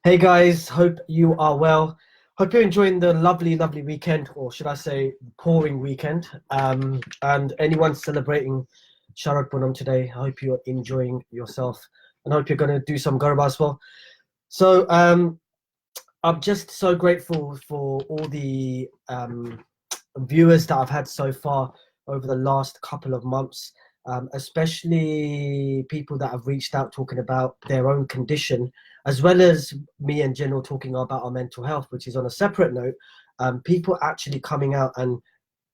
Hey guys, hope you are well. Hope you're enjoying the lovely weekend, or should I say, pouring weekend. And anyone celebrating Sharad Punam today, I hope you're enjoying yourself, and hope you're going to do some garba as well. So I'm just so grateful for all the viewers that I've had so far over the last couple of months, especially people that have reached out talking about their own condition, as well as me and General talking about our mental health, which is on a separate note. People actually coming out and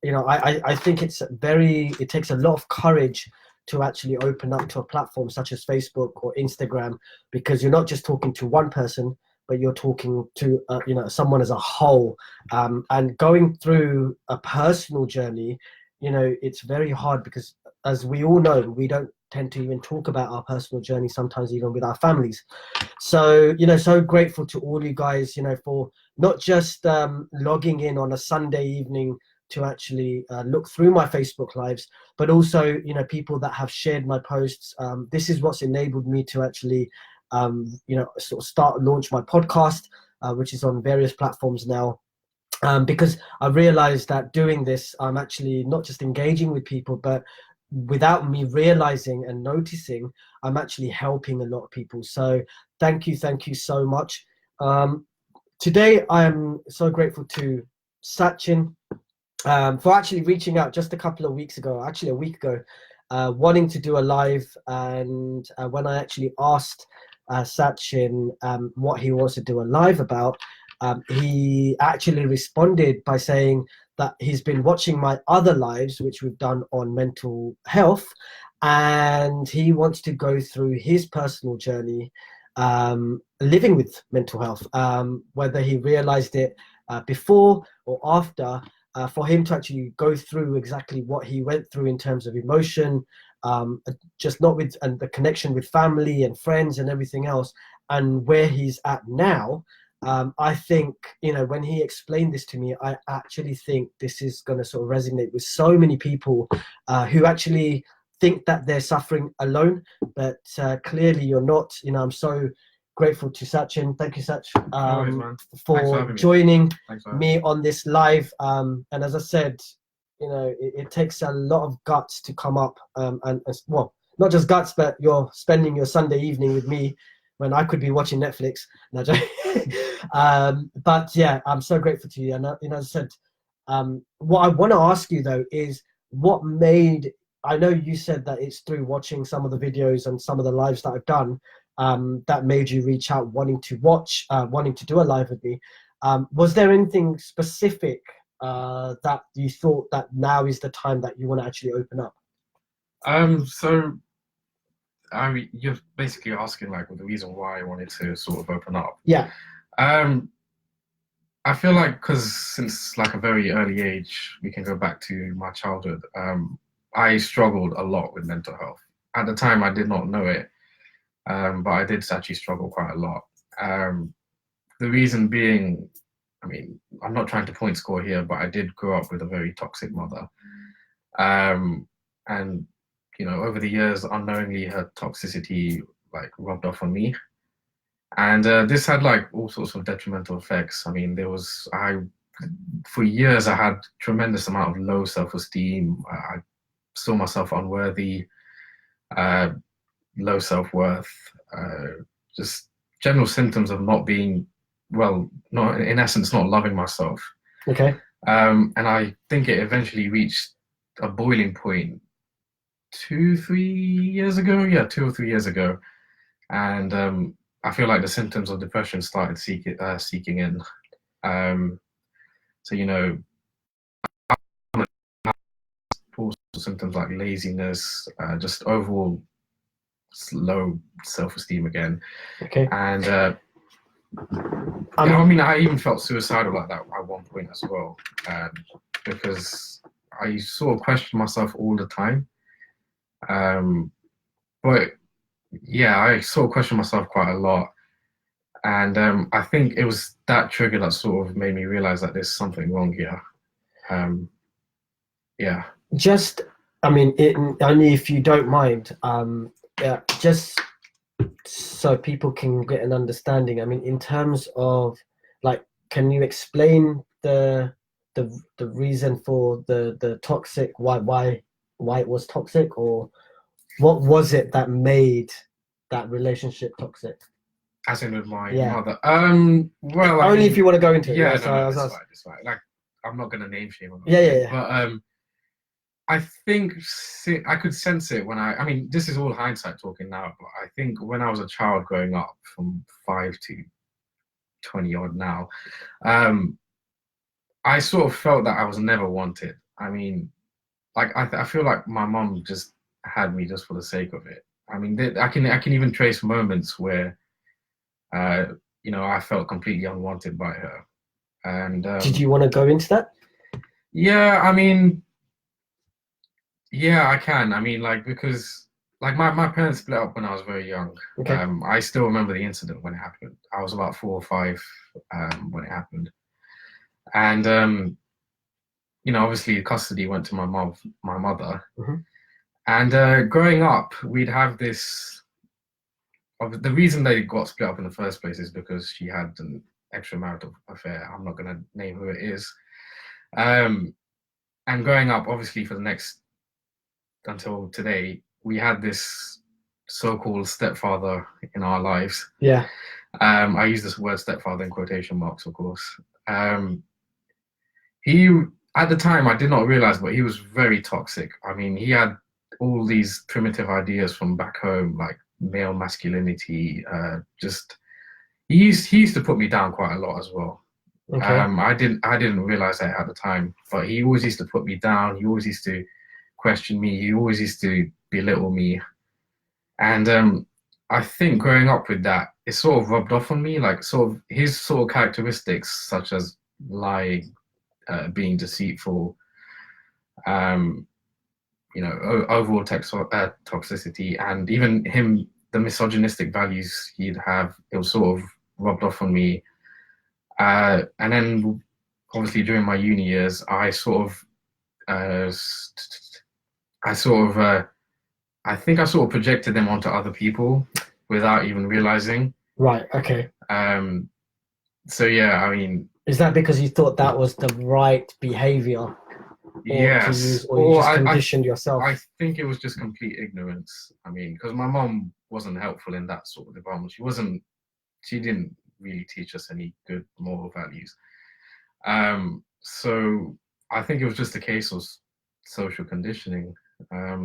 I think it takes a lot of courage to actually open up to a platform such as Facebook or Instagram, because you're not just talking to one person, but you're talking to someone as a whole, and going through a personal journey. It's very hard because, as we all know, we don't tend to even talk about our personal journey sometimes, even with our families. So grateful to all you guys, for not just logging in on a Sunday evening to actually look through my Facebook lives, but also, people that have shared my posts. This is what's enabled me to actually, sort of launch my podcast, which is on various platforms now. Because I realized that doing this, I'm actually not just engaging with people, but without me realizing and noticing, I'm actually helping a lot of people. So thank you so much. Um, Today, I am so grateful to Sachin, for actually reaching out just a couple of weeks ago, actually a week ago, wanting to do a live. And when I actually asked Sachin what he wants to do a live about, he actually responded by saying that he's been watching my other lives, which we've done on mental health, and he wants to go through his personal journey, living with mental health, whether he realized it before or after, for him to actually go through exactly what he went through in terms of emotion, just not with, and the connection with family and friends and everything else, and where he's at now. I think, when he explained this to me, I actually think this is going to sort of resonate with so many people who actually think that they're suffering alone, but clearly you're not. I'm so grateful to Sachin. Thank you, Sach, Always, man. Thanks for for having me. joining Thanks for having me me. on this live. And as I said, it takes a lot of guts to come up, and well, not just guts, but you're spending your Sunday evening with me when I could be watching Netflix. No, but yeah, I'm so grateful to you. And as I said, what I want to ask you though is what made. I know you said that it's through watching some of the videos and some of the lives that I've done, that made you reach out, wanting to watch, wanting to do a live with me. Was there anything specific that you thought that now is the time that you want to actually open up? So I mean, you're basically asking like the reason why I wanted to sort of open up. Yeah. Um, I feel like because since like a very early age, we can go back to my childhood. I struggled a lot with mental health. At the time, I did not know it, but I did actually struggle quite a lot. Um, the reason being, I mean, I'm not trying to point score here, but I did grow up with a very toxic mother. Um, and over the years, unknowingly, her toxicity like rubbed off on me, and this had like all sorts of detrimental effects. I mean, for years I had tremendous amount of low self-esteem. I saw myself unworthy, uh, low self-worth, just general symptoms of not being well, not in essence, not loving myself. Okay. And I think it eventually reached a boiling point 2, 3 years ago. Yeah, 2 or 3 years ago. And I feel like the symptoms of depression started seeking in. Um, so, all sorts of symptoms like laziness, just overall low self-esteem again. Okay. And I yeah, I mean, mean, I even felt suicidal like that at one point as well, because I sort of questioned myself all the time. But yeah, I sort of questioned myself quite a lot. And I think it was that trigger that sort of made me realize that there's something wrong here. Um, yeah. just, I mean, only if you don't mind, yeah, just so people can get an understanding. I mean, in terms of like, can you explain the reason for the toxic, why it was toxic, or what was it that made that relationship toxic? As in with my Yeah. mother. Well, I Only if mean, you want to go into it. yeah, Yeah. no, So I no, was, it's fine, it's fine. Like, I'm not gonna name shame or yeah, yeah, nothing, yeah. but I think I could sense it when I mean, this is all hindsight talking now, but I think when I was a child growing up from 5 to 20 odd now, um, I sort of felt that I was never wanted. I mean, like I feel like my mom just had me just for the sake of it. I mean, I can even trace moments where uh, I felt completely unwanted by her. And Did you want to go into that? yeah, I mean, yeah, I can. I mean, like because like my parents split up when I was very young. Okay. I still remember the incident when it happened. I was about 4 or 5 when it happened, and obviously custody went to my mother. Hmm. And growing up, we'd have this. The reason they got split up in the first place is because she had an extramarital affair. I'm not going to name who it is. Um, and growing up, obviously, for the next until today, we had this so-called stepfather in our lives. Yeah. I use this word stepfather in quotation marks, of course. Um, he, at the time, I did not realize, but he was very toxic. I mean, he had all these primitive ideas from back home, like male masculinity. Just he used to put me down quite a lot as well. Okay. I didn't realize that at the time, but he always used to put me down. He always used to question me. He always used to belittle me. And I think growing up with that, it sort of rubbed off on me. Like sort of his sort of characteristics, such as lying, being deceitful, um, overall toxicity, and even him, the misogynistic values he'd have, it was sort of rubbed off on me. And then obviously during my uni years, uh, I sort of, I think I sort of projected them onto other people without even realizing. Right. Okay. Um, so yeah, I mean, Is that because you thought that was the right behavior, or to use, yes, or you or just conditioned yourself? I think it was just complete ignorance. I mean, because my mom wasn't helpful in that sort of department. She didn't really teach us any good moral values. So I think it was just a case of social conditioning.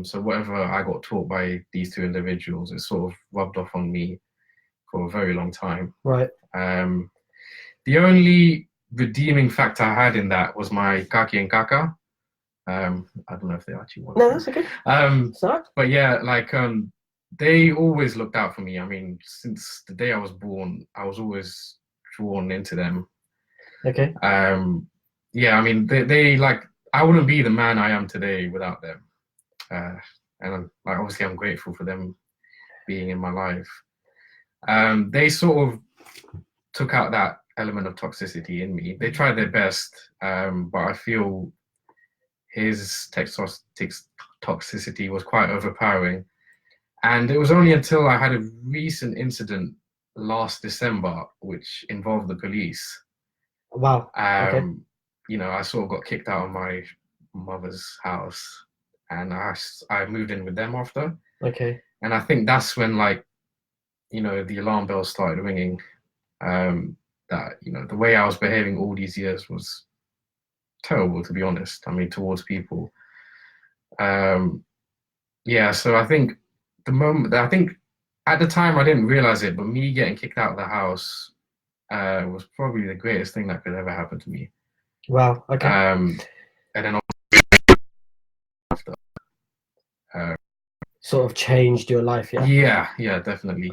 So whatever I got taught by these two individuals, it sort of rubbed off on me for a very long time. Right. Um, the only redeeming factor I had in that was my kaki and kaka. I don't know if they actually want. No, that's okay. Sorry. But yeah, like they always looked out for me. I mean, since the day I was born, I was always drawn into them. Okay. Yeah, I mean, they like I wouldn't be the man I am today without them. And like obviously, I'm grateful for them being in my life. They sort of took out that element of toxicity in me. They tried their best, but I feel his toxicity was quite overpowering. And it was only until I had a recent incident last December, which involved the police. Wow. Okay. I sort of got kicked out of my mother's house, and I moved in with them after. Okay. And I think that's when the alarm bells started ringing. That the way I was behaving all these years was terrible, to be honest. I mean, towards people. Yeah, so I think at the time I didn't realize it, but me getting kicked out of the house was probably the greatest thing that could ever happen to me. Wow. Okay. And then after, Sort of changed your life, yeah. yeah, definitely.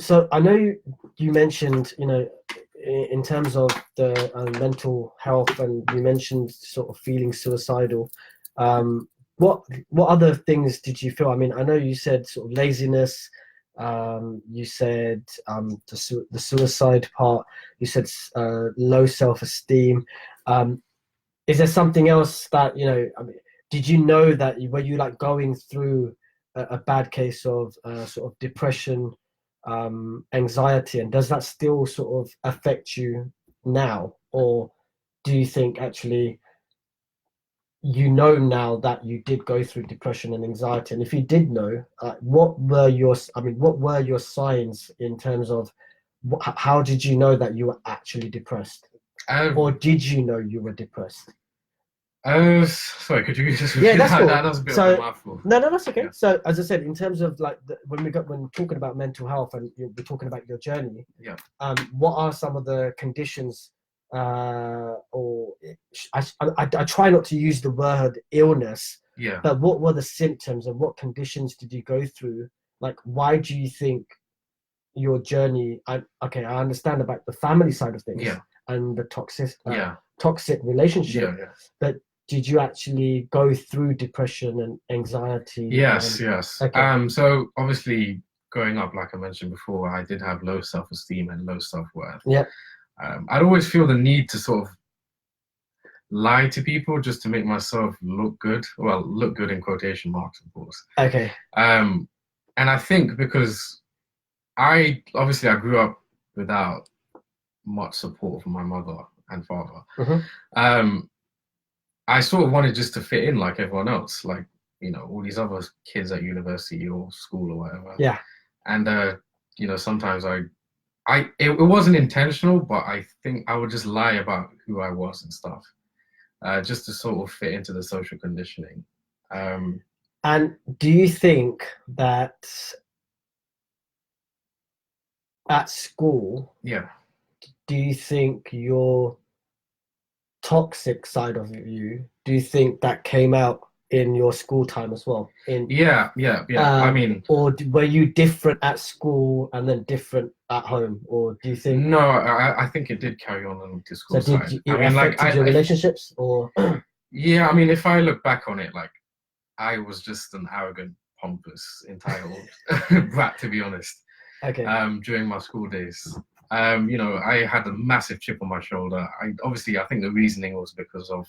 So I know you mentioned, in terms of the mental health, and you mentioned sort of feeling suicidal. What other things did you feel? I mean, I know you said sort of laziness. You said the suicide part. You said low self-esteem. Is there something else that I mean, did you know that were you like going through a bad case of sort of depression, anxiety, and does that still sort of affect you now, or do you think actually you know now that you did go through depression and anxiety? And if you did know, what were your signs in terms of how did you know that you were actually depressed, or did you know you were depressed? Sorry, could you just Yeah, repeat that's that? cool. That was a bit of So a mouthful. no, that's okay. Yeah. So as I said, in terms of like when talking about mental health and we're talking about your journey, Yeah. what are some of the conditions, or I try not to use the word illness, Yeah. but what were the symptoms and what conditions did you go through? Like, why do you think your journey? Okay, I understand about the family side of things, Yeah. and the toxic Yeah. toxic relationship, Yeah. but did you actually go through depression and anxiety? Yes. Yes. Okay. So obviously, growing up, like I mentioned before, I did have low self-esteem and low self-worth. Yeah. I'd always feel the need to sort of lie to people just to make myself look good. Well, look good in quotation marks, of course. Okay. And I think because I grew up without much support from my mother and father. Mm-hmm. I sort of wanted just to fit in like everyone else, like, you know, all these other kids at university or school or whatever. Yeah. And you know, sometimes it wasn't intentional, but I think I would just lie about who I was and stuff, just to sort of fit into the social conditioning. And do you think that at school, Yeah. do you think your toxic side of you, do you think that came out in your school time as well? Yeah. I mean, or were you different at school and then different at home, or do you think? no, I think it did carry on the So school did side. you, I it mean, like, affected your relationships, or? yeah, I mean, if I look back on it, like, I was just an arrogant, pompous, entitled brat, to be honest. Okay. During my school days, you know, I had a massive chip on my shoulder. I think the reasoning was because of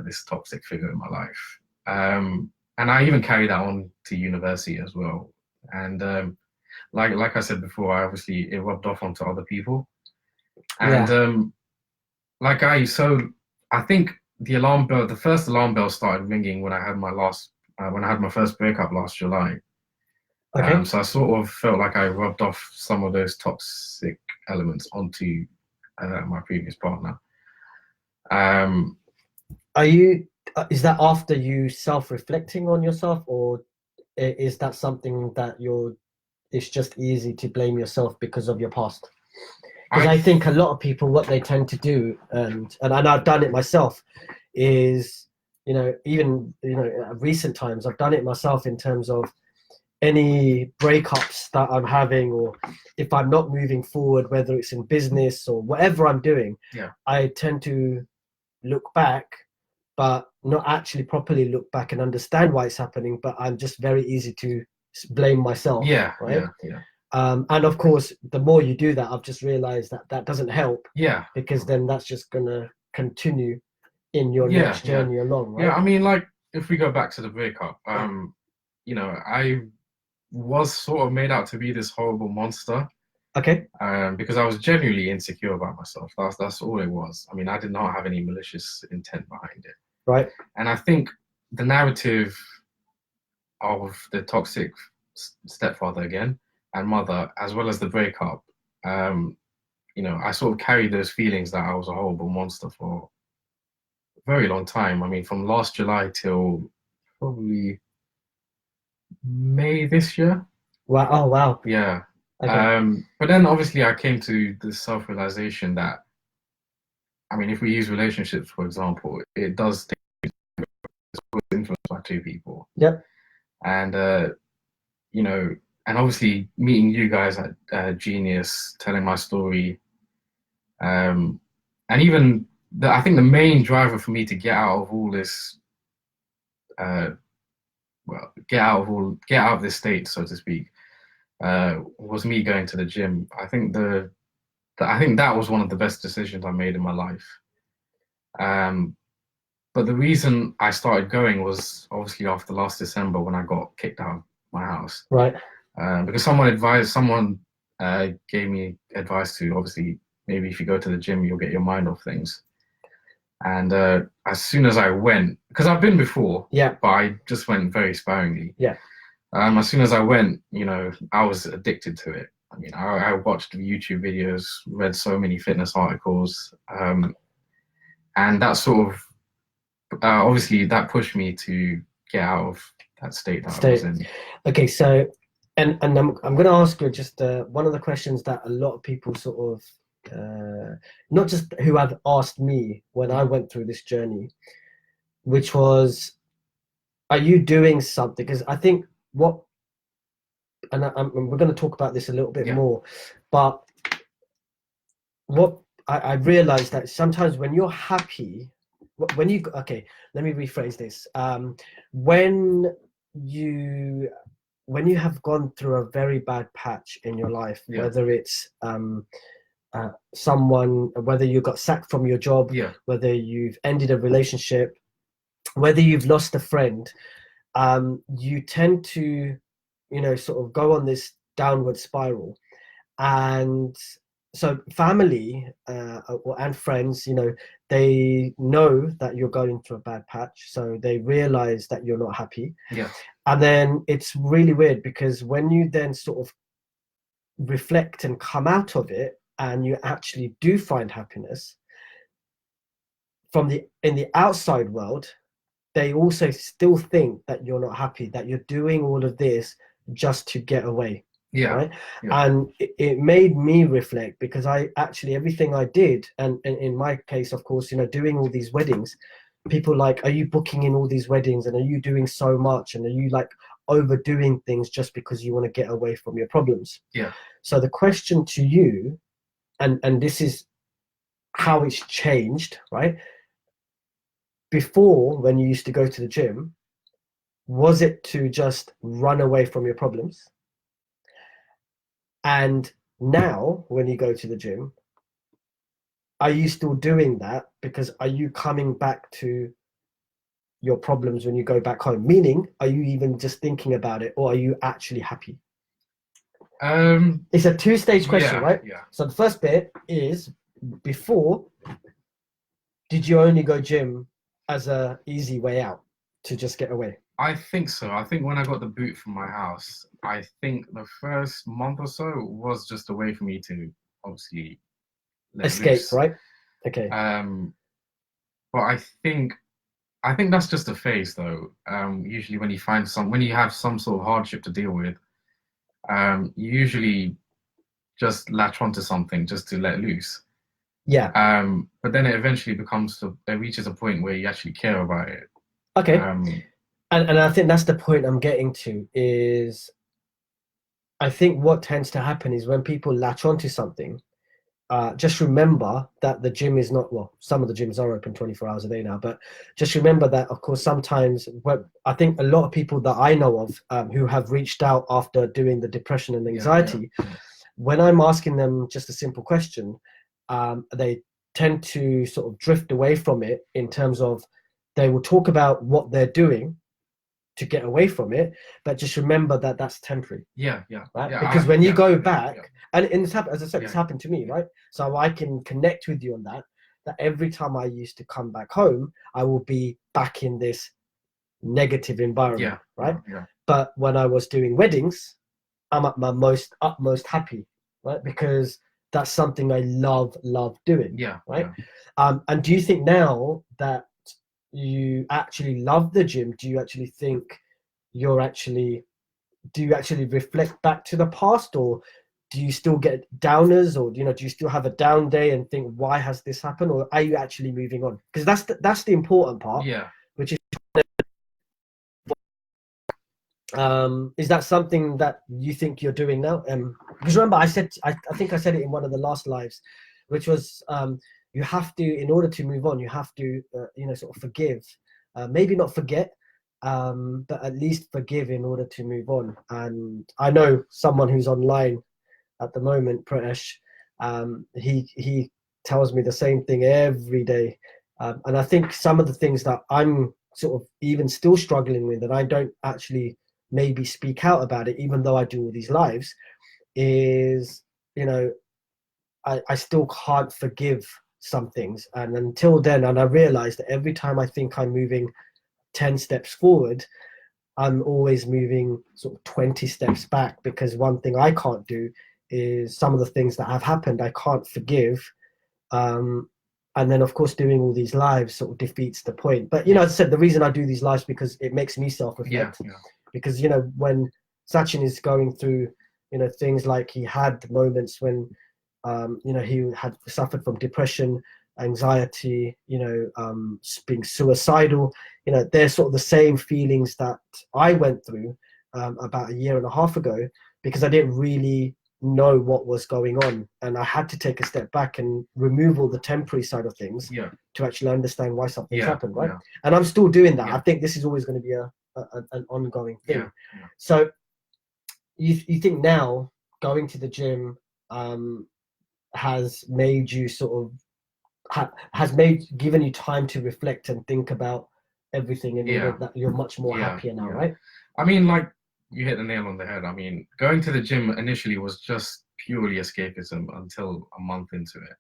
this toxic figure in my life, and I even carried that on to university as well. And like I said before, it rubbed off onto other people. And Yeah. I think the first alarm bell started ringing when when I had my first breakup last July. Okay. So I sort of felt like I rubbed off some of those toxic elements onto my previous partner. Are you? Is that after you self-reflecting on yourself, or is that something that you're? It's just easy to blame yourself because of your past. Because I think a lot of people, what they tend to do, and I've done it myself, is, you know, even, you know, recent times I've done it myself in terms of any breakups that I'm having, or if I'm not moving forward, whether it's in business or whatever I'm doing, Yeah. I tend to look back, but not actually properly look back and understand why it's happening. But I'm just very easy to blame myself. Yeah. Right. Yeah. And of course, the more you do that, I've just realized that that doesn't help. Yeah. Because then that's just gonna continue in your next journey along, right? Yeah. I mean, like, if we go back to the breakup, you know, I was sort of made out to be this horrible monster. Okay. Because I was genuinely insecure about myself. That's all it was. I mean, I did not have any malicious intent behind it. Right. And I think the narrative of the toxic stepfather again and mother, as well as the breakup, you know, I sort of carried those feelings that I was a horrible monster for a very long time. I mean, from last July till probably May this year. Wow. Oh, wow. Yeah. Okay. But then obviously I came to the self-realization that, I mean, if we use relationships, for example, it does take influenced by two people. Yep. And, you know, and obviously meeting you guys at Genius, telling my story, and even I think the main driver for me to get out of all this, get out of this state, so to speak, was me going to the gym. I think I think that was one of the best decisions I made in my life. But the reason I started going was obviously after last December when I got kicked out of my house. Right. Because someone gave me advice to obviously maybe if you go to the gym, you'll get your mind off things. And as soon as I went, because I've been before, Yeah. but I just went very sparingly. Yeah. As soon as I went, I was addicted to it. I mean, I watched YouTube videos, read so many fitness articles, and that sort of obviously that pushed me to get out of that state that I was in. Okay, so and I'm going to ask you just one of the questions that a lot of people sort of not just who have asked me when I went through this journey, which was, are you doing something? Because I think what, and we're going to talk about this a little bit more, but what I realized that sometimes when you're happy, when you, okay, let me rephrase this. When you have gone through a very bad patch in your life, whether it's whether you got sacked from your job, whether you've ended a relationship, whether you've lost a friend, you tend to, sort of go on this downward spiral. And so family and friends, they know that you're going through a bad patch, so they realize that you're not happy. And then it's really weird because when you then sort of reflect and come out of it and you actually do find happiness in the outside world, they also still think that you're not happy, that you're doing all of this just to get away. Right. And it made me reflect, because I actually, everything I did, and in my case, of course, doing all these weddings, people like, are you booking in all these weddings, and are you doing so much, and are you like overdoing things just because you want to get away from your problems? So the question to you, and this is how it's changed, right? Before, when you used to go to the gym, was it to just run away from your problems? And now, when you go to the gym, are you still doing that? Because are you coming back to your problems when you go back home? Meaning, are you even just thinking about it, or are you actually happy? It's a two-stage question, right? So the first bit is, before, did you only go gym as a easy way out to just get away? I think so. I think when I got the boot from my house, I think the first month or so was just a way for me to obviously escape, loose. Right? Okay. But I think that's just a phase, though. Usually, when you have some sort of hardship to deal with, you usually just latch onto something just to let loose. But then it eventually reaches a point where you actually care about it. Okay. And I think that's the point I'm getting to, is I think what tends to happen is when people latch onto something, just remember that the gym is not, well, some of the gyms are open 24 hours a day now, but just remember that, of course, sometimes, I think a lot of people that I know of who have reached out after doing the depression and anxiety, when I'm asking them just a simple question, they tend to sort of drift away from it, in terms of they will talk about what they're doing to get away from it, but just remember that that's temporary. Right? Because when you go back, and it's happened, as I said, it's happened to me, right? So I can connect with you on that every time I used to come back home, I will be back in this negative environment, right? But when I was doing weddings, I'm at my utmost happy, right? Because that's something I love doing, right? And do you think now that you actually love the gym, do you actually think do you actually reflect back to the past, or do you still get downers, or do you still have a down day and think, why has this happened, or are you actually moving on? Because that's the important part, which is is that something that you think you're doing now? Because remember, I think I said it in one of the last lives, which was, you have to, in order to move on, you have to sort of forgive, maybe not forget, but at least forgive in order to move on. And I know someone who's online at the moment, Pratesh, he tells me the same thing every day. And I think some of the things that I'm sort of even still struggling with, and I don't actually maybe speak out about it, even though I do all these lives, is, you know, I still can't forgive some things. And until then, and I realize that every time I think I'm moving 10 steps forward, I'm always moving sort of 20 steps back, because one thing I can't do is some of the things that have happened, I can't forgive. Um, and then, of course, doing all these lives sort of defeats the point. But, as I said, the reason I do these lives because it makes me self-reflect. Yeah. Because, when Sachyn is going through, things like he had moments when, he had suffered from depression, anxiety, being suicidal, they're sort of the same feelings that I went through about a year and a half ago, because I didn't really know what was going on, and I had to take a step back and remove all the temporary side of things to actually understand why something's happened, right? And I'm still doing that. I think this is always going to be an ongoing thing. So you think now going to the gym has made you sort of given you time to reflect and think about everything, and that you're much more happier now, right? I mean, like, you hit the nail on the head. I mean, going to the gym initially was just purely escapism until a month into it.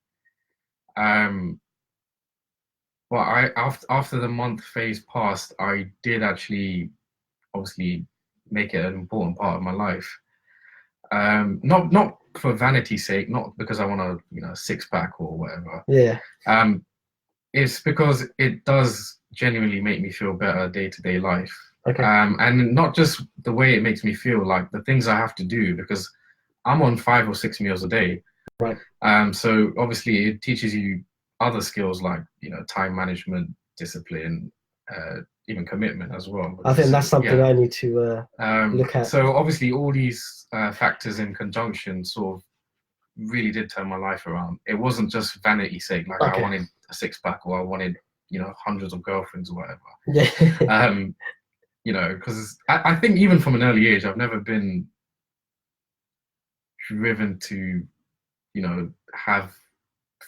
But after the month phase passed, I did actually obviously make it an important part of my life. Not for vanity's sake, not because I want a six pack or whatever. Yeah. It's because it does genuinely make me feel better day-to-day life. Okay. And not just the way it makes me feel, like the things I have to do, because I'm on 5 or 6 meals a day. Right. So obviously it teaches you other skills like, time management, discipline, even commitment as well. I think that's something I need to look at. So obviously all these factors in conjunction sort of really did turn my life around. It wasn't just vanity's sake, like I wanted a six pack or I wanted, hundreds of girlfriends or whatever. Yeah. Because I think even from an early age, I've never been driven to, have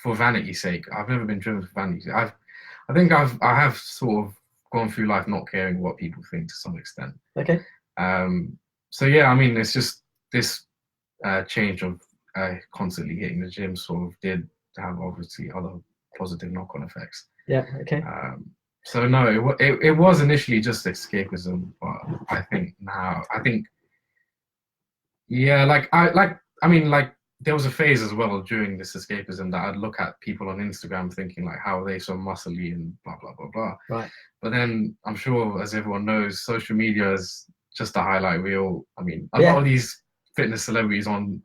for vanity's sake. I've never been driven for vanity's sake. I think I have sort of gone through life not caring what people think to some extent. Okay. So yeah, I mean, it's just this change of constantly hitting the gym sort of did have obviously other positive knock-on effects. Yeah. Okay. So no, it was initially just escapism, but I think now I mean, there was a phase as well during this escapism that I'd look at people on Instagram thinking like, how are they so muscly and blah blah blah blah. Right. But then I'm sure, as everyone knows, social media is just a highlight reel. I mean, a lot of these fitness celebrities on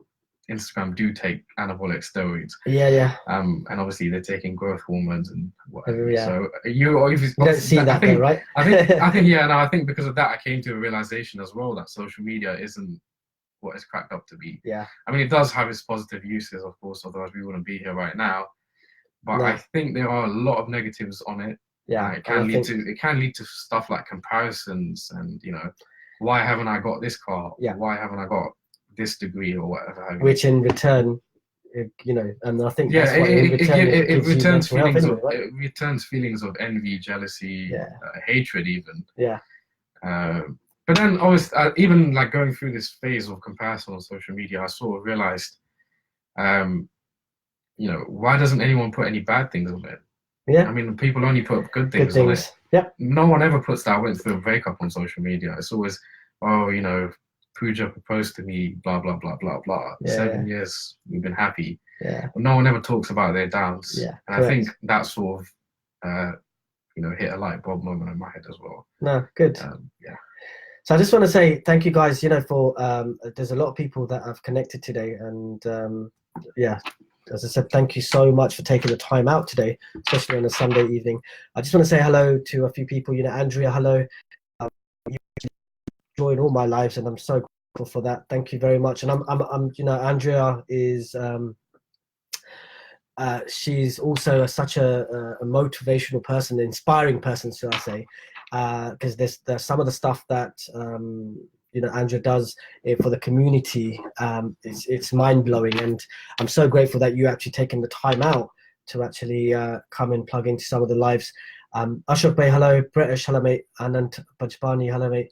Instagram do take anabolic steroids. Yeah. And obviously they're taking growth hormones and whatever. Yeah. So you don't see that, though, right? I think because of that, I came to a realization as well that social media isn't what it's cracked up to be. Yeah. I mean, it does have its positive uses, of course, otherwise we wouldn't be here right now. But I think there are a lot of negatives on it. Yeah. It can lead to stuff like comparisons and, why haven't I got this car? Yeah. Why haven't I got this degree or whatever? Which in return, and I think that's what it returns feelings anyway, right? It returns feelings of envy, jealousy, hatred, even. Yeah. But then, obviously, even like going through this phase of comparison on social media, I sort of realized, why doesn't anyone put any bad things on it? Yeah. I mean, people only put good things on it. Yep. No one ever puts that I went through a breakup on social media. It's always, Pooja proposed to me, blah, blah, blah, blah, blah. Yeah. 7 years, we've been happy. Yeah. But no one ever talks about their downs. Yeah. And I think that sort of, hit a light bulb moment in my head as well. No, good. Yeah. So I just want to say thank you guys, for there's a lot of people that have connected today, and as I said, thank you so much for taking the time out today, especially on a Sunday evening. I just want to say hello to a few people, Andrea, hello. You join all my lives, and I'm so grateful for that. Thank you very much. And I'm Andrea is she's also such a motivational person, an inspiring person, should I say, because there's some of the stuff that Andrea does for the community. It's mind-blowing, and I'm so grateful that you actually taken the time out to actually come and plug into some of the lives. Ashok Bhai, hello. British, hello mate. Anand Bajpani, hello mate.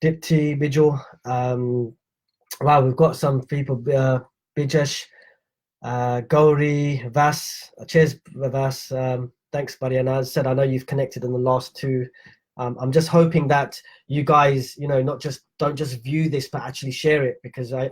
Dipti, Bijul. Wow, we've got some people. Bijesh, Gauri, Vas. Cheers, Vas. Thanks, buddy. And as I said, I know you've connected in the last two. I'm just hoping that you guys, not just don't just view this, but actually share it, because I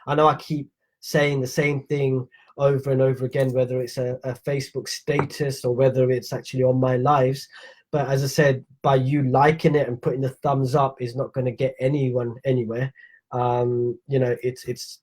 know I keep saying the same thing over and over again, whether it's a Facebook status or whether it's actually on my lives. But as I said, by you liking it and putting the thumbs up is not going to get anyone anywhere. It's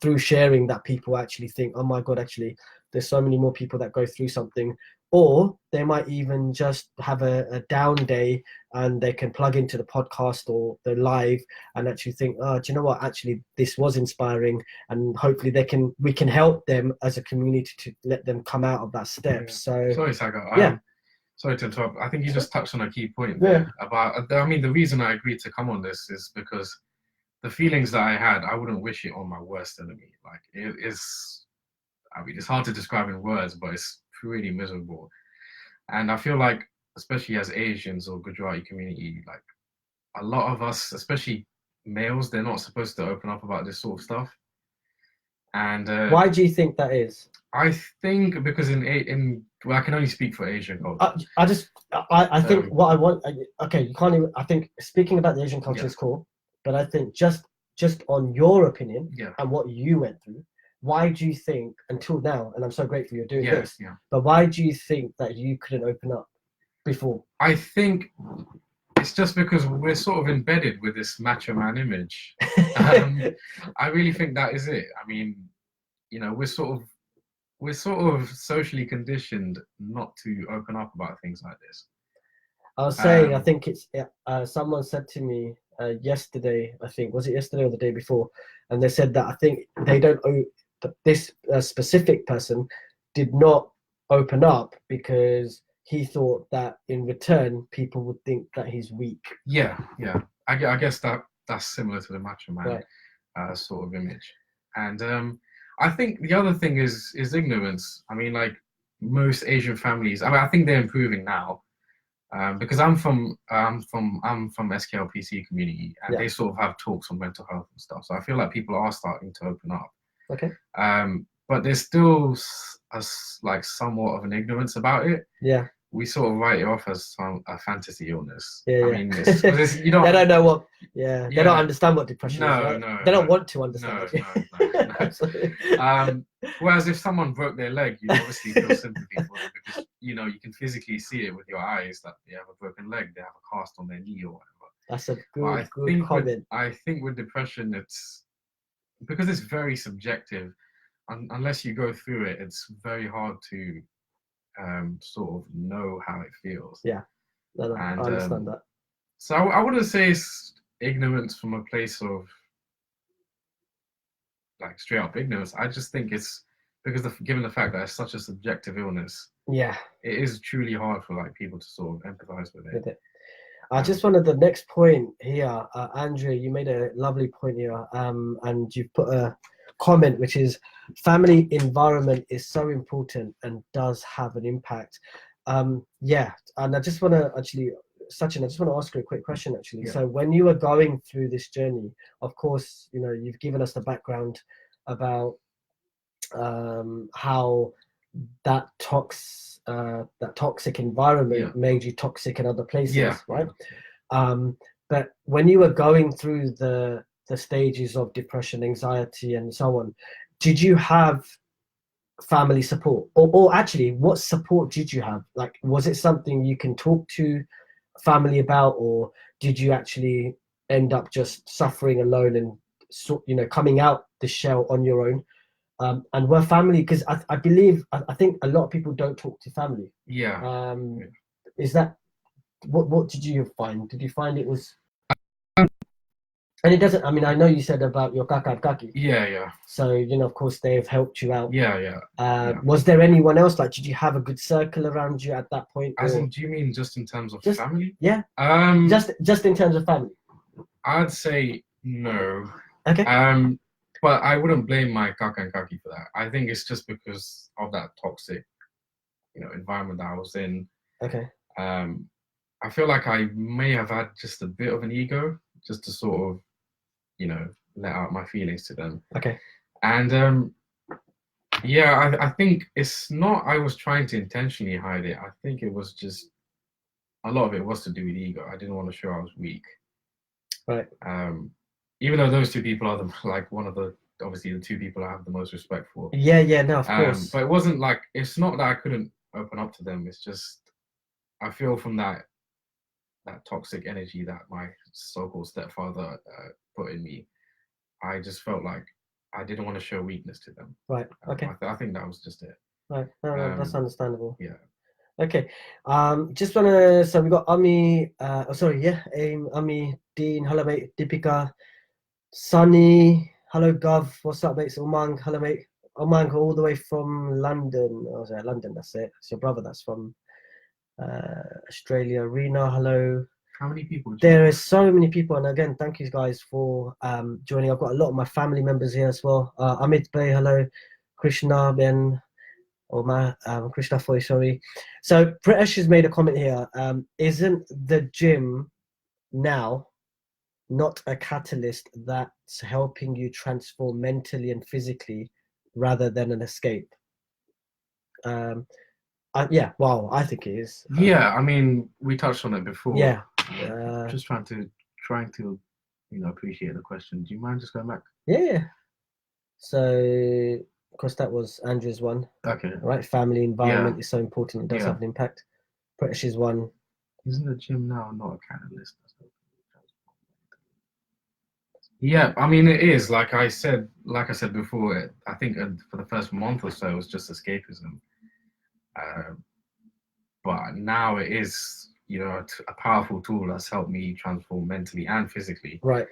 through sharing that people actually think, oh my God, actually, there's so many more people that go through something. Or they might even just have a down day and they can plug into the podcast or the live and actually think, oh, do you know what? Actually, this was inspiring, and hopefully we can help them as a community to let them come out of that step. Yeah. So sorry, Saga. Yeah. Sorry to interrupt. I think you just touched on a key point there about. I mean, the reason I agreed to come on this is because the feelings that I had, I wouldn't wish it on my worst enemy. Like, it is. I mean, it's hard to describe in words, but it's pretty miserable. And I feel like, especially as Asians or Gujarati community, like a lot of us, especially males, they're not supposed to open up about this sort of stuff. And why do you think that is? I think because well, I can only speak for Asian culture. I think what I want. Okay, you can't even. I think speaking about the Asian culture is cool, but I think just on your opinion and what you went through, why do you think until now, and I'm so grateful you're doing this, but why do you think that you couldn't open up before? I think it's just because we're sort of embedded with this macho man image. I really think that is it. I mean, we're sort of socially conditioned not to open up about things like this. I was saying, I think it's someone said to me yesterday, I think, was it yesterday or the day before? And they said that I think they don't this specific person did not open up because he thought that in return people would think that he's weak. Yeah. I guess that's similar to the macho man sort of image. And I think the other thing is ignorance. I mean, like most Asian families. I mean, I think they're improving now because I'm from SKLPC community, and they sort of have talks on mental health and stuff. So I feel like people are starting to open up. Okay. But there's still like somewhat of an ignorance about it. Yeah. We sort of write it off as a fantasy illness. Yeah. I mean, it's, they don't know what. Yeah. They don't understand what depression is. Right? No. They don't want to understand. No. Whereas if someone broke their leg, you obviously feel sympathy for them because you can physically see it with your eyes that they have a broken leg, they have a cast on their knee or whatever. That's a good comment. I think with depression, it's because it's very subjective. Unless you go through it, it's very hard to sort of know how it feels. Yeah, I understand that. So I wouldn't say it's ignorance from a place of like straight up ignorance. I just think it's because given the fact that it's such a subjective illness. Yeah, it is truly hard for like people to sort of empathize with it. I just wanted the next point here, Andrea. You made a lovely point here, and you've put a comment which is family environment is so important and does have an impact. And I just want to actually, Sachyn, I just want to ask you a quick question actually. So when you were going through this journey, of course, you've given us the background about how that toxic environment made you toxic in other places, right? But when you were going through the stages of depression, anxiety, and so on, did you have family support, or actually, what support did you have? Like, was it something you can talk to family about, or did you actually end up just suffering alone and coming out the shell on your own? And were family, because I think a lot of people don't talk to family. Is that what did you find? Did you find it was? And it doesn't. I mean, I know you said about your kaka and kaki. Yeah. So of course, they've helped you out. Yeah. Was there anyone else? Like, did you have a good circle around you at that point? Do you mean just in terms of family? Yeah. Just in terms of family. I'd say no. Okay. But I wouldn't blame my kaka and kaki for that. I think it's just because of that toxic environment that I was in. Okay. I feel like I may have had just a bit of an ego, just to sort of, let out my feelings to them. Okay. And yeah, I think it's not I was trying to intentionally hide it. I think it was just a lot of it was to do with ego. I didn't want to show I was weak. Right. Even though those two people are one of the obviously the two people I have the most respect for. Yeah, no, of course. But it wasn't like it's not that I couldn't open up to them. It's just I feel from that toxic energy that my so-called stepfather put in me, I just felt like I didn't want to show weakness to them. Right. Okay. I think that was just it. Right. No, that's understandable. Yeah. Okay. Just wanna. So we got Ami. Ami, Dean. Hello, mate. Deepika, Sunny. Hello, Gov. What's up, mate? It's Umang. Hello, mate. Umang, all the way from London. Oh, sorry, London. That's it. It's your brother. That's from Australia. Rena. Hello. How many people? There is so many people, and again, thank you guys for joining. I've got a lot of my family members here as well. Amit Bey, hello. Krishna Ben, or Krishna Foy, sorry. So Pritesh has made a comment here. Isn't the gym now not a catalyst that's helping you transform mentally and physically rather than an escape? Yeah, well, I think it is. Yeah, I mean, we touched on it before. Yeah. Just trying to appreciate the question. Do you mind just going back? Yeah. So, of course, that was Andrew's one. Okay. Right, family environment is so important. It does have an impact. British's one. Isn't the gym now not a catalyst? Yeah, I mean it is. Like I said before, I think for the first month or so it was just escapism. But now it is, a powerful tool that's helped me transform mentally and physically. Right.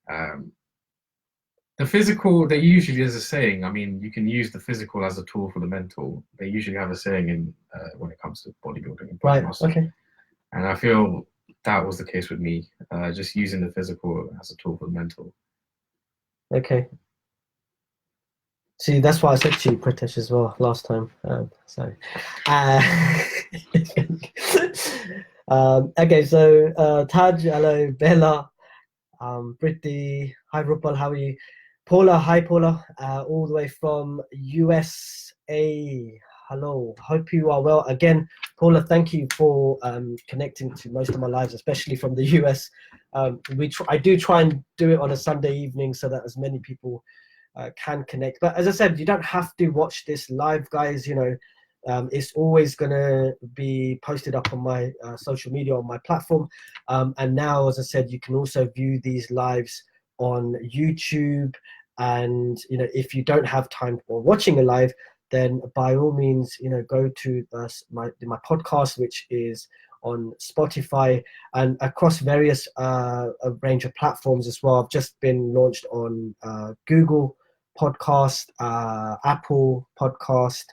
The physical, they usually, there's a saying. I mean, you can use the physical as a tool for the mental. They usually have a saying in when it comes to bodybuilding and right. muscle. Okay. And I feel that was the case with me. Just using the physical as a tool for the mental. Okay. See, that's what I said to you, Pritesh, as well last time. Okay, so Taj, hello, Bella, Britti, hi Rupal, how are you? Paula, hi Paula, all the way from USA. Hello, hope you are well. Again, Paula, thank you for connecting to most of my lives, especially from the US. I do try and do it on a Sunday evening so that as many people can connect. But as I said, you don't have to watch this live, guys. It's always going to be posted up on my social media, on my platform. And now, as I said, you can also view these lives on YouTube. And, if you don't have time for watching a live, then by all means, go to my podcast, which is on Spotify and across various a range of platforms as well. I've just been launched on Google Podcast, Apple Podcast.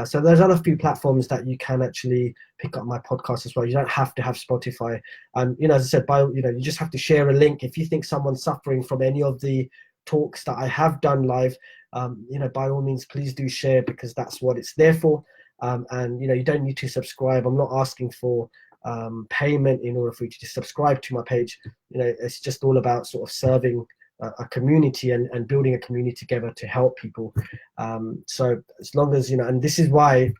So there's other few platforms that you can actually pick up my podcast as well. You don't have to have Spotify. And, as I said, you just have to share a link. If you think someone's suffering from any of the talks that I have done live, by all means, please do share, because that's what it's there for. And, you don't need to subscribe. I'm not asking for payment in order for you to just subscribe to my page. It's just all about sort of serving a community and building a community together to help people. So as long as, and this is why,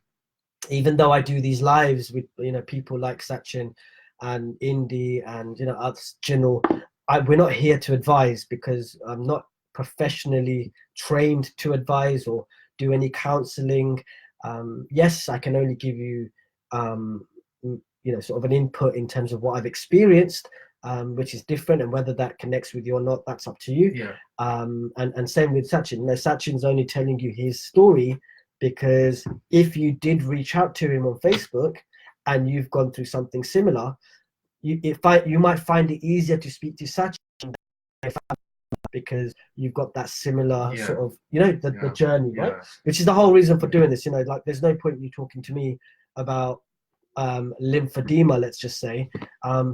even though I do these lives with, people like Sachyn and Indy and, others, Jinal, we're not here to advise, because I'm not professionally trained to advise or do any counseling. Yes, I can only give you, sort of an input in terms of what I've experienced, which is different, and whether that connects with you or not, that's up to you. Yeah. And same with Sachyn. Sachyn's only telling you his story because if you did reach out to him on Facebook and you've gone through something similar, you might find it easier to speak to Sachyn because you've got that similar sort of, the journey, right? Which is the whole reason for doing this. Like there's no point in you talking to me about lymphedema, let's just say,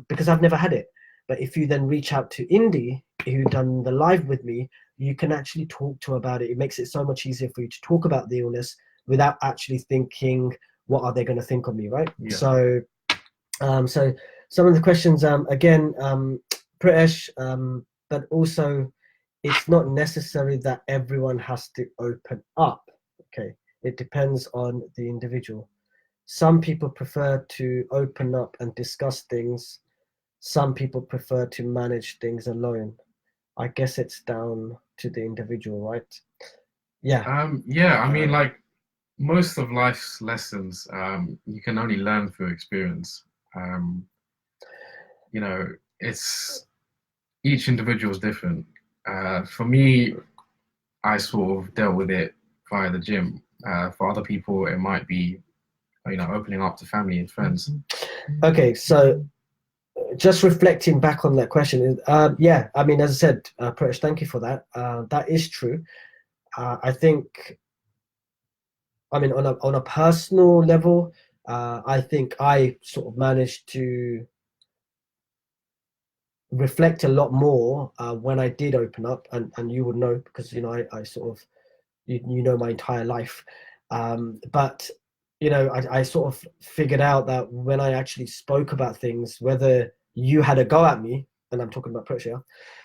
because I've never had it. But if you then reach out to Indy, who done the live with me, you can actually talk to her about it. It makes it so much easier for you to talk about the illness without actually thinking, what are they going to think of me, right? Yeah. So some of the questions, again, Pritesh, but also it's not necessary that everyone has to open up. Okay, it depends on the individual. Some people prefer to open up and discuss things. Some people prefer to manage things alone. I guess it's down to the individual, right? Yeah. Yeah, I mean, like most of life's lessons, you can only learn through experience. Um, you know, it's each individual is different. For me, I sort of dealt with it via the gym. For other people, it might be, opening up to family and friends. Okay, so just reflecting back on that question, yeah, I mean, as I said, Pritesh, thank you for that. That is true. I think, I mean, on a personal level, I think I sort of managed to reflect a lot more when I did open up, and you would know because I sort of you know my entire life, but I sort of figured out that when I actually spoke about things, whether you had a go at me, and I'm talking about pressure,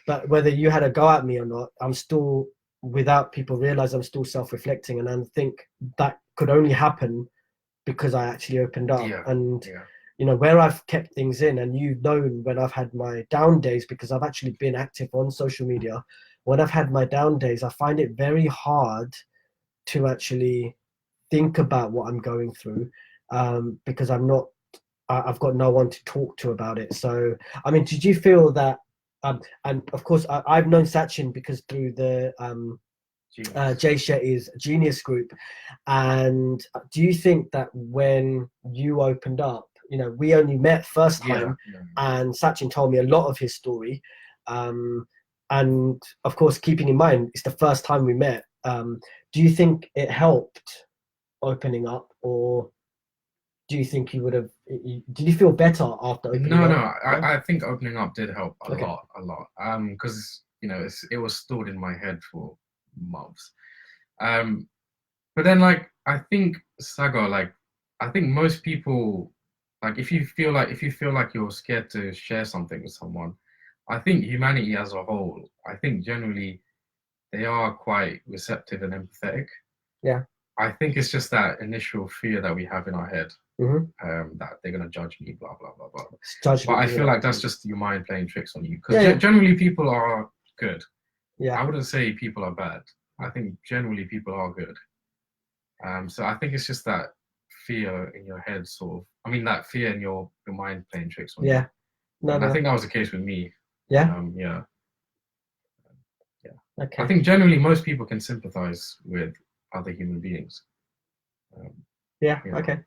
but whether you had a go at me or not, I'm still, without people realize, I'm still self-reflecting, and I think that could only happen because I actually opened up. Yeah, And yeah, where I've kept things in, and you've known when I've had my down days, because I've actually been active on social media. When I've had my down days, I find it very hard to actually think about what I'm going through, because I've got no one to talk to about it. So, I mean, did you feel that? And of course, I've known Sachyn because through the Jay Shetty's Genius Group. And do you think that when you opened up, we only met first time, and Sachyn told me a lot of his story. And of course, keeping in mind, it's the first time we met. Do you think it helped opening up, or do you think you would have? Did you feel better after opening No, up? no, I think opening up did help a Okay. lot. Because it was stored in my head for months. But then I think Saga, I think most people, if you feel like you're scared to share something with someone, I think humanity as a whole, I think generally they are quite receptive and empathetic. Yeah. I think it's just that initial fear that we have in our head, Mm-hmm. that they're gonna judge me, blah blah blah blah. Judgment, But I feel yeah. like that's just your mind playing tricks on you. Because Yeah, yeah. generally people are good. Yeah. I wouldn't say people are bad. I think generally people are good. So I think it's just that fear in your head, sort of. I mean, that fear in your mind playing tricks on you. Yeah. No, And I no. think that was the case with me. Yeah. Yeah. Okay. I think generally most people can sympathize with other human beings. Yeah. Okay.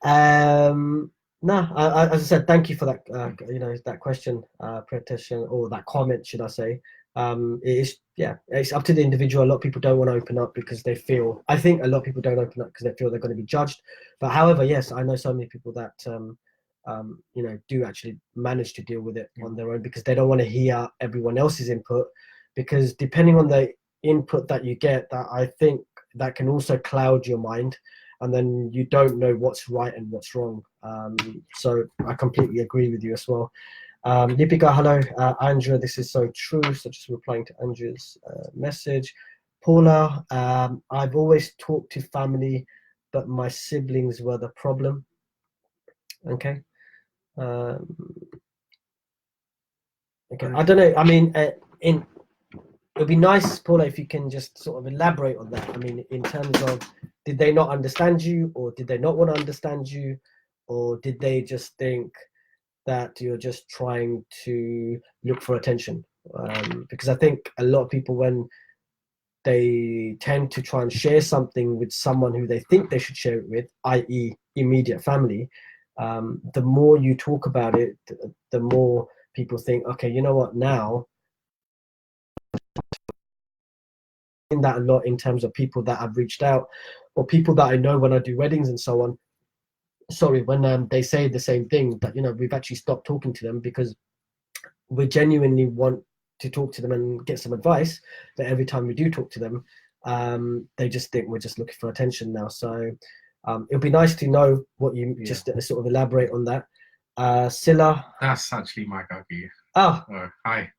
No, as I said, thank you for that. That question, petition, or that comment, should I say? It is, yeah, it's up to the individual. A lot of people don't want to open up because they feel. I think a lot of people don't open up because they feel they're going to be judged. But however, yes, I know so many people that do actually manage to deal with it on their own because they don't want to hear everyone else's input. Because depending on the input that you get, that I think that can also cloud your mind, and then you don't know what's right and what's wrong. So I completely agree with you as well. Yipika, hello. Andrea, this is so true. So just replying to Andrea's message. Paula, I've always talked to family, but my siblings were the problem. Okay. Okay. I don't know. I mean, it'd be nice, Paula, if you can just sort of elaborate on that. I mean, in terms of, did they not understand you, or did they not want to understand you, or did they just think that you're just trying to look for attention? Because I think a lot of people, when they tend to try and share something with someone who they think they should share it with, i.e., immediate family, the more you talk about it, the more people think, okay, you know what, now that a lot in terms of people that have reached out, or people that I know when I do weddings and so on. Sorry, when they say the same thing, that we've actually stopped talking to them because we genuinely want to talk to them and get some advice. But every time we do talk to them, they just think we're just looking for attention now. So It'll be nice to know what you just sort of elaborate on that. Silla. That's actually my kaki. Oh, hi.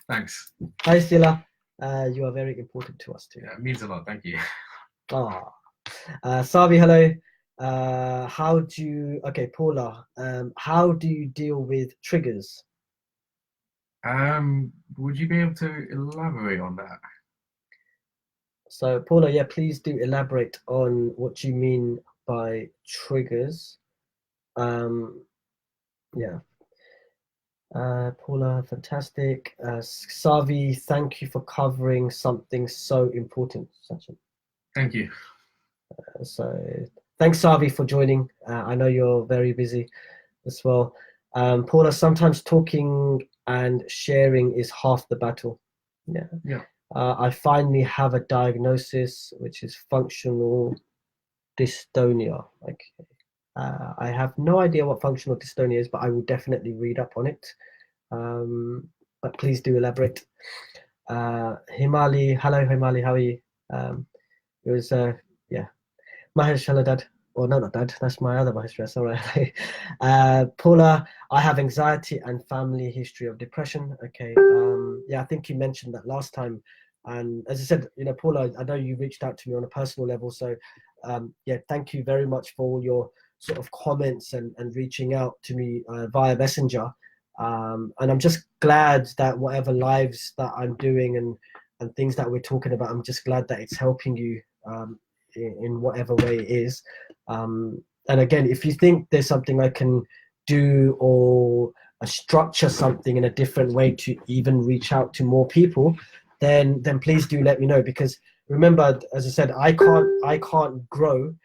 Thanks. Hi, Silla. You are very important to us too. Yeah, it means a lot. Thank you. Ah, Savi, hello. Paula, how do you deal with triggers? Would you be able to elaborate on that? So, Paula, yeah, please do elaborate on what you mean by triggers. Yeah. Paula, fantastic. Savi, thank you for covering something so important, Sachin. Thank you. So, thanks, Savi, for joining. I know you're very busy as well. Paula, sometimes talking and sharing is half the battle. Yeah. Yeah. I finally have a diagnosis, which is functional dystonia. Okay. I have no idea what functional dystonia is, but I will definitely read up on it. But please do elaborate. Himali, hello Himali, how are you? It was Mahesh, hello dad. Well, no, not dad. That's my other Mahesh. Sorry. Paula, I have anxiety and family history of depression. Okay. Yeah, I think you mentioned that last time. And as I said, Paula, I know you reached out to me on a personal level. So, yeah, thank you very much for all your sort of comments and reaching out to me via Messenger. And I'm just glad that whatever lives that I'm doing and things that we're talking about, I'm just glad that it's helping you in whatever way it is. And again, if you think there's something I can do or structure something in a different way to even reach out to more people, then please do let me know. Because remember, as I said, I can't grow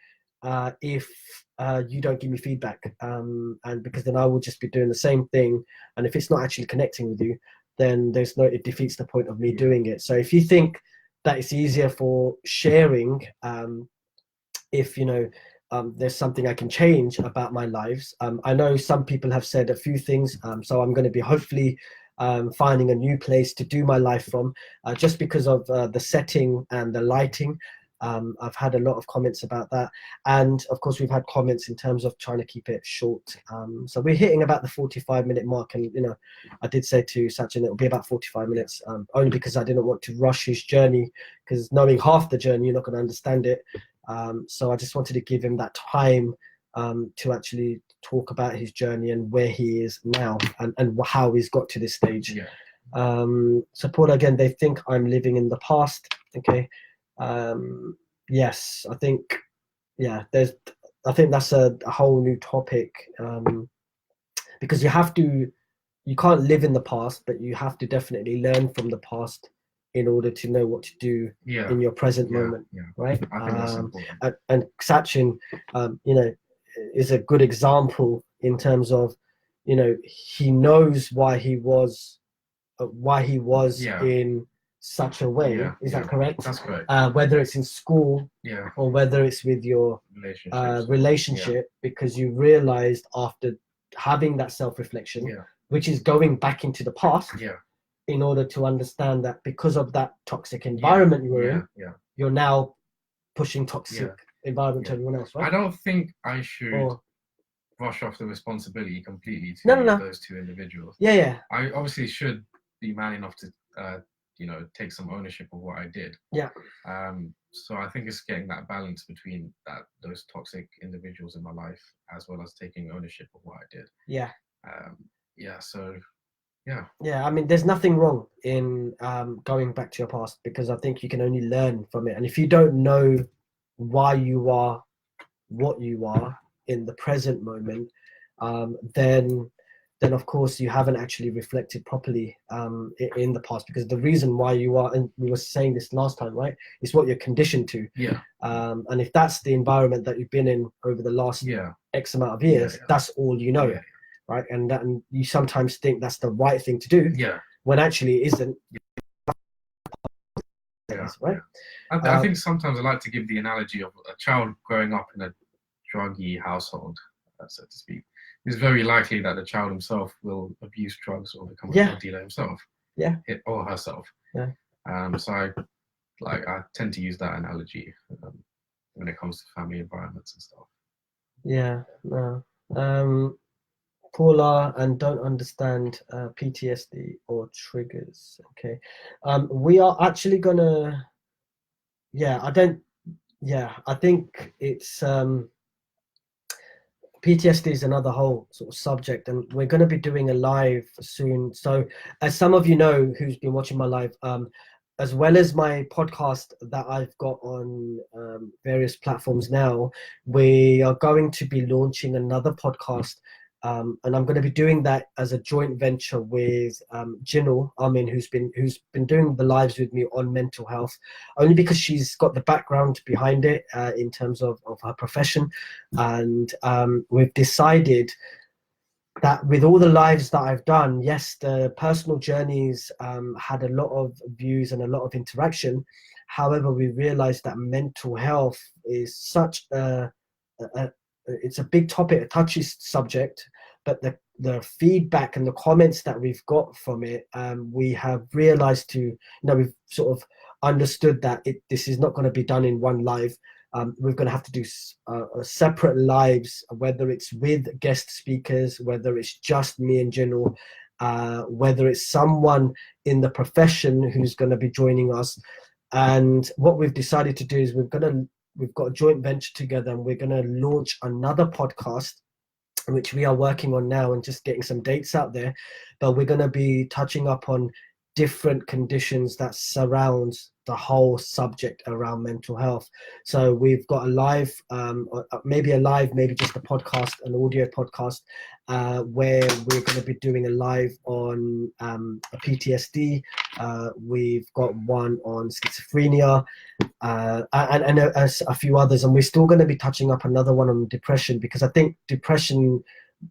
if you don't give me feedback, and because then I will just be doing the same thing, and if it's not actually connecting with you, then it defeats the point of me doing it. So if you think that it's easier for sharing, if there's something I can change about my lives. I know some people have said a few things, so I'm going to be hopefully finding a new place to do my life from, just because of the setting and the lighting. I've had a lot of comments about that, and of course we've had comments in terms of trying to keep it short. So we're hitting about the 45-minute mark, and I did say to Sachin it'll be about 45 minutes, only because I didn't want to rush his journey, because knowing half the journey you're not going to understand it. So I just wanted to give him that time to actually talk about his journey and where he is now, and how he's got to this stage. Yeah. So Paul, again, they think I'm living in the past. Okay. Yes, I think that's a whole new topic, because you can't live in the past, but you have to definitely learn from the past in order to know what to do in your present moment, right? I think that's important. And Sachin, is a good example in terms of, he knows why he was in such a way. Is that correct? That's correct. Whether it's in school, or whether it's with your relationship, because you realized after having that self-reflection, which is going back into the past, in order to understand that because of that toxic environment you were in, you're now pushing toxic environment to everyone else, right? I don't think I should brush off the responsibility completely to those two individuals. Yeah. I obviously should be man enough to take some ownership of what I did. Yeah. So I think it's getting that balance between those toxic individuals in my life, as well as taking ownership of what I did. Yeah. So yeah. Yeah, I mean, there's nothing wrong in going back to your past, because I think you can only learn from it. And if you don't know why you are what you are in the present moment, then of course you haven't actually reflected properly in the past, because the reason why you are, and we were saying this last time, right, is what you're conditioned to. Yeah. And if that's the environment that you've been in over the last X amount of years, that's all you know. Right, and you sometimes think that's the right thing to do, when actually it isn't. Right. I think sometimes I like to give the analogy of a child growing up in a druggy household, so to speak. It's very likely that the child himself will abuse drugs or become a drug dealer himself, or herself. So I tend to use that analogy when it comes close to family environments and stuff. Yeah, no. Paula and don't understand PTSD or triggers. Okay. We are actually gonna, yeah, I don't, yeah, I think it's PTSD is another whole sort of subject, and we're going to be doing a live soon. So, as some of you know who's been watching my live, as well as my podcast that I've got on various platforms now, we are going to be launching another podcast. And I'm going to be doing that as a joint venture with Jinal Amin, who's been doing the lives with me on mental health, only because she's got the background behind it in terms of her profession, and we've decided that with all the lives that I've done, yes, the personal journeys had a lot of views and a lot of interaction. However, we realized that mental health is such a it's a big topic, a touchy subject, but the feedback and the comments that we've got from it, we have realized we've sort of understood that this is not going to be done in one live. We're going to have to do separate lives, whether it's with guest speakers, whether it's just me and Jinal, whether it's someone in the profession who's going to be joining us. And what we've decided to do is we've got a joint venture together, and we're going to launch another podcast, which we are working on now and just getting some dates out there. But we're going to be touching up on different conditions that surrounds the whole subject around mental health. So we've got a live, maybe just a podcast, an audio podcast, where we're going to be doing a live on PTSD. We've got one on schizophrenia, and a few others, and we're still going to be touching up another one on depression, because I think depression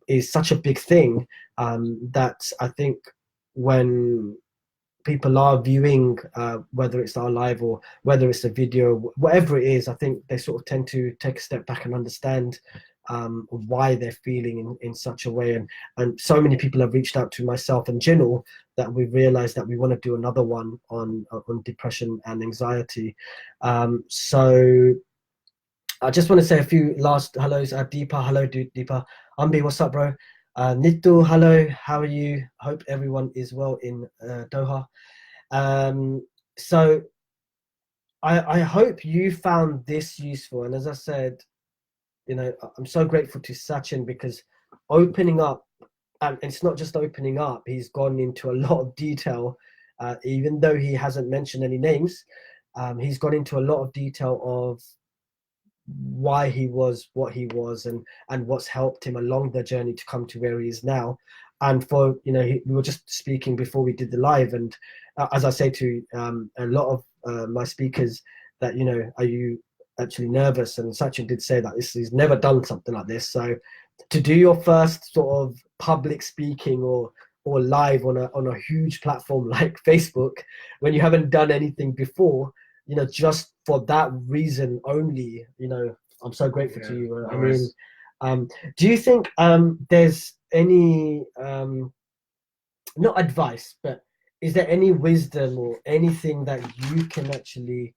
is such a big thing that I think when people are viewing, whether it's our live or whether it's a video, whatever it is, I think they sort of tend to take a step back and understand why they're feeling in such a way. And so many people have reached out to myself and Jinal that we've realized that we want to do another one on depression and anxiety. So I just want to say a few last hellos. Deepa, hello, Deepa. Ambi, what's up, bro? Nitu, hello, how are you? Hope everyone is well in Doha. So I hope you found this useful. And as I said, I'm so grateful to Sachyn, because opening up, and it's not just opening up, he's gone into a lot of detail, even though he hasn't mentioned any names. He's gone into a lot of detail of why he was what he was, and what's helped him along the journey to come to where he is now. And for we were just speaking before we did the live, and as I say to a lot of my speakers, that are you actually nervous? And Sachyn did say that he's never done something like this, so to do your first sort of public speaking or live on a huge platform like Facebook, when you haven't done anything before, just for that reason only, I'm so grateful to you. I mean, do you think there's any, not advice, but is there any wisdom or anything that you can actually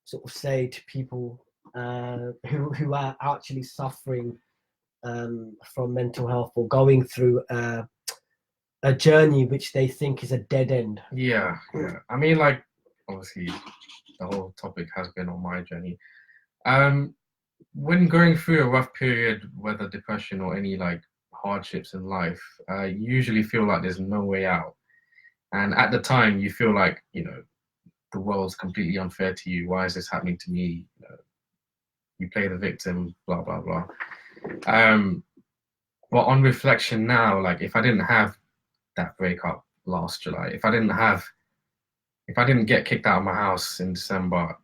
sort of say to people who are actually suffering from mental health, or going through a journey which they think is a dead end? Yeah. I mean, like, obviously, the whole topic has been on my journey. When going through a rough period, whether depression or any like hardships in life, you usually feel like there's no way out. And at the time, you feel like, the world's completely unfair to you. Why is this happening to me? You play the victim, blah, blah, blah. But on reflection now, like, if I didn't have that breakup last July, if I didn't get kicked out of my house in December,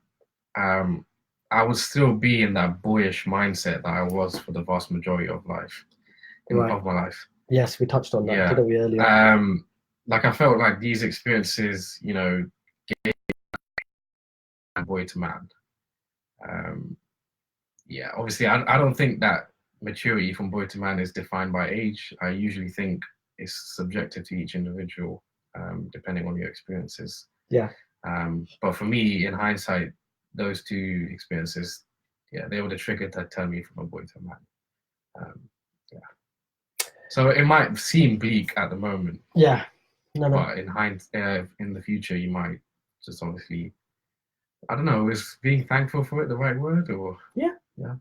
I would still be in that boyish mindset that I was for the vast majority of life, of my life. Yes, we touched on that, didn't we, earlier? Like, I felt like these experiences, gave boy to man. Obviously, I don't think that maturity from boy to man is defined by age. I usually think it's subjective to each individual, depending on your experiences. Yeah. But for me, in hindsight, those two experiences yeah, they were the trigger that turned me from a boy to a man. Um, yeah. So it might seem bleak at the moment, Yeah. No, no. but in the future, you might just obviously, I don't know, is being thankful for it the right word or Yeah. yeah,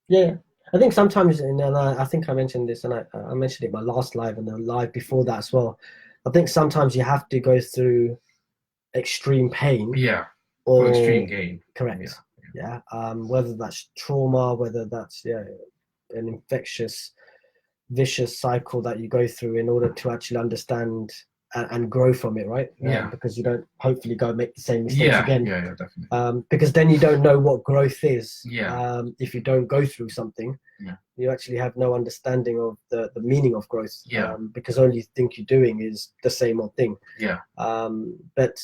Yeah. I think sometimes, and I think I mentioned this, and I mentioned it in my last live and the live before that as well. I think sometimes you have to go through extreme pain, yeah, for extreme or gain. Yeah, correct, yeah. Whether that's trauma, whether that's an infectious, vicious cycle that you go through in order to actually understand and grow from it, right? yeah, Because you don't hopefully go and make the same mistakes yeah, again. yeah, yeah, definitely. Because then you don't know what growth is. Yeah, If you don't go through something, yeah, you actually have no understanding of the meaning of growth. yeah, Because only thing you're doing is the same old thing. yeah. But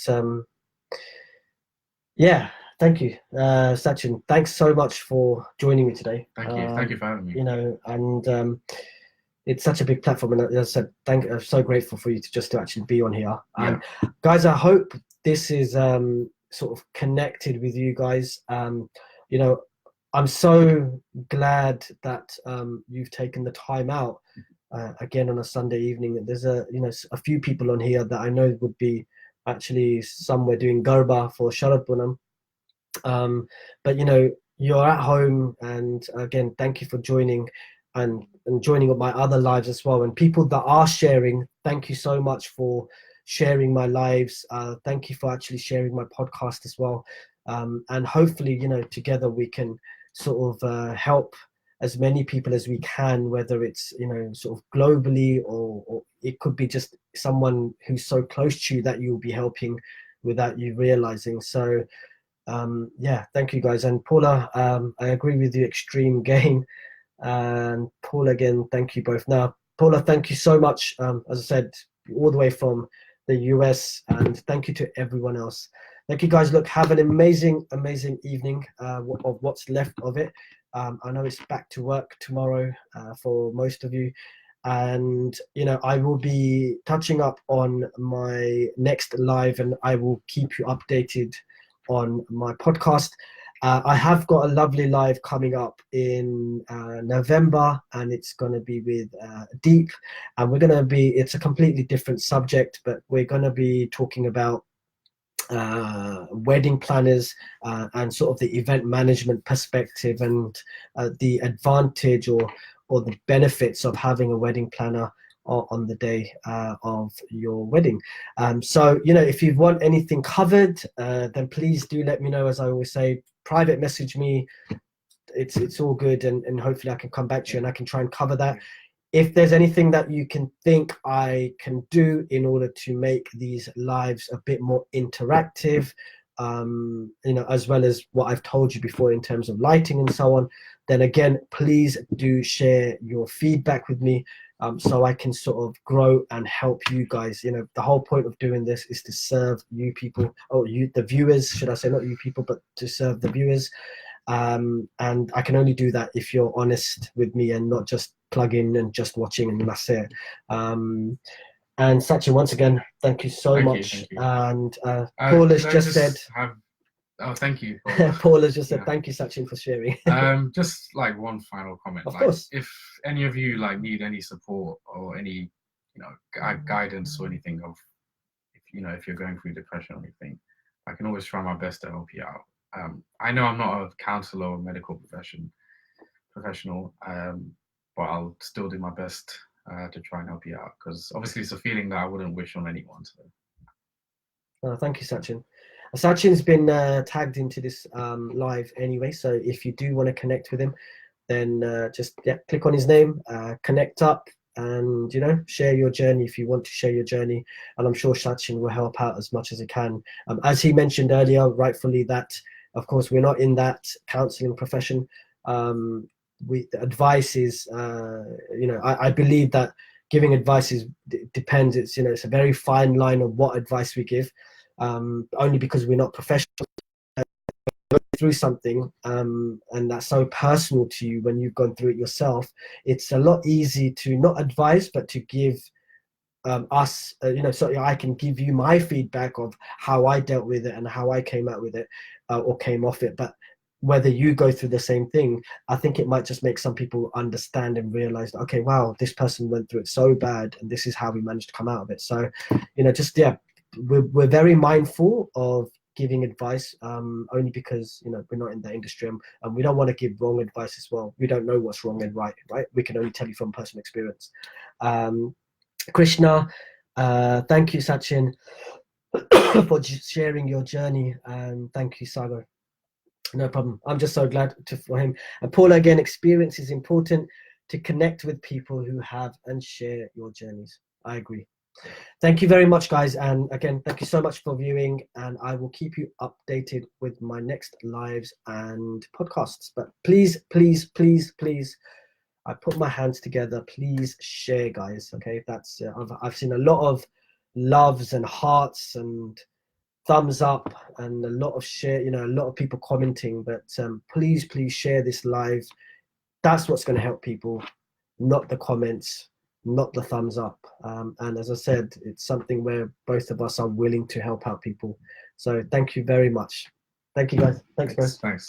yeah, thank you, Sachin. Thanks so much for joining me today. Thank you for having me. And it's such a big platform, and as I said, I'm so grateful for you to actually be on here. Yeah, Guys, I hope this is sort of connected with you guys. You know, I'm so glad that you've taken the time out again on a Sunday evening. There's a few people on here that I know would be actually somewhere doing garba for Sharad Punam. But you're at home, and again, thank you for joining and joining up my other lives as well. And people that are sharing, thank you so much for sharing my lives. Thank you for actually sharing my podcast as well. And hopefully, together we can sort of help as many people as we can, whether it's sort of globally, or it could be just someone who's so close to you that you'll be helping without you realizing. So yeah, thank you guys. And Paula, I agree with you, extreme gain. And Paula, again, thank you both. Now, Paula, thank you so much. As I said, all the way from the US, and thank you to everyone else. Thank you guys. Look, have an amazing, amazing evening of what's left of it. I know it's back to work tomorrow for most of you. And I will be touching up on my next live, and I will keep you updated on my podcast. I have got a lovely live coming up in November, and it's going to be with Deep, and it's a completely different subject, but we're going to be talking about wedding planners and sort of the event management perspective, and the advantage or the benefits of having a wedding planner on the day of your wedding. So if you want anything covered, then please do let me know. As I always say, private message me. It's all good, and hopefully I can come back to you and I can try and cover that. If there's anything that you can think I can do in order to make these lives a bit more interactive, as well as what I've told you before in terms of lighting and so on, then again, please do share your feedback with me, so I can sort of grow and help you guys. The whole point of doing this is to serve you people, or the viewers, should I say, not you people, but to serve the viewers. And I can only do that if you're honest with me and not just plug in and just watching and that's it. And Sachin, once again, thank you so much. Thank you. And Paul has just said, thank you. Paul has just said, thank you, Sachin, for sharing. Just like one final comment. Of course. If any of you need any support or any, guidance or anything if you're going through depression or anything, I can always try my best to help you out. I know I'm not a counselor or medical professional, but I'll still do my best to try and help you out, because obviously it's a feeling that I wouldn't wish on anyone. So. Thank you, Sachin. Sachin's been tagged into this live anyway, so if you do want to connect with him, then just click on his name, connect up, and share your journey if you want to share your journey. And I'm sure Sachin will help out as much as he can. As he mentioned earlier, rightfully, that of course we're not in that counseling profession. The advice is, I believe that giving advice depends. It's a very fine line of what advice we give, only because we're not professionals through something, and that's so personal to you when you've gone through it yourself. It's a lot easy to not advise, but to give us, so I can give you my feedback of how I dealt with it and how I came out with it, or came off it. But whether you go through the same thing, I think it might just make some people understand and realize, okay, wow, this person went through it so bad, and this is how we managed to come out of it. So, just we're very mindful of giving advice, only because we're not in the industry, and we don't want to give wrong advice as well. We don't know what's wrong and right. We can only tell you from personal experience. Krishna, thank you, Sachyn, for sharing your journey, and thank you, Sagar. No problem. I'm just so glad for him. And Paula, again, experience is important to connect with people who have and share your journeys. I agree. Thank you very much, guys. And again, thank you so much for viewing. And I will keep you updated with my next lives and podcasts. But please, please, please, please, I put my hands together. Please share, guys. Okay, that's I've seen a lot of loves and hearts and thumbs up and a lot of share, a lot of people commenting, but please share this live. That's what's going to help people, not the comments, not the thumbs up. And as I said, it's something where both of us are willing to help out people. So thank you very much. Thank you, guys. Thanks. Thanks.